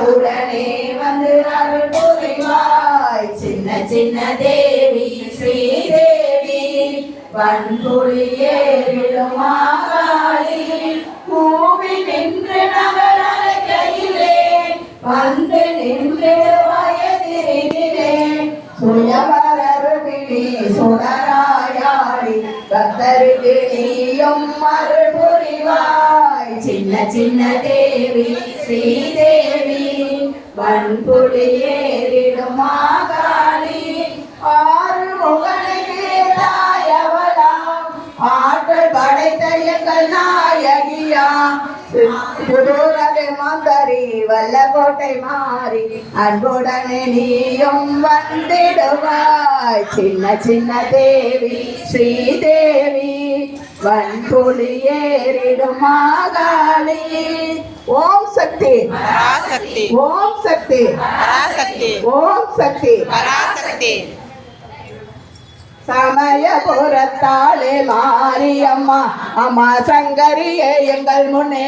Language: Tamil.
உடனே வந்து அருள் புரிவாய். சின்ன சின்ன தேவி ஸ்ரீதேவி வன்புலி ஏறிடும் மாகாளி மூவி நின்று நகர் அழைக்கையிலே வந்து நின்று வயதிரிலே சுயவரருகிலே சுடராயாடி பக்தருக்கு நீயும் அருள் புரிவாய். சின்ன சின்ன தேவி ஸ்ரீதேவி வன்புலி ஏறிடும் மாகாளி ஆறு முகனுக்கு தாயவளாம் ஆற்றல் படைத்த எங்கள் நாயகியா மாந்தரி வல்லகோட்டை மாறி அன்புடனே நீயும் வந்திடுவாய். சின்ன சின்ன தேவி ஸ்ரீதேவி வன்புலி ஏறிடும் மாகாளி. ஓம் சக்தி பராசக்தி, ஓம் சக்தி பராசக்தி, ஓம் சக்தி பராசக்தி. சமயபுரத்தாளே மாரியம்மா அம்மா சங்கரியே எங்கள் முன்னே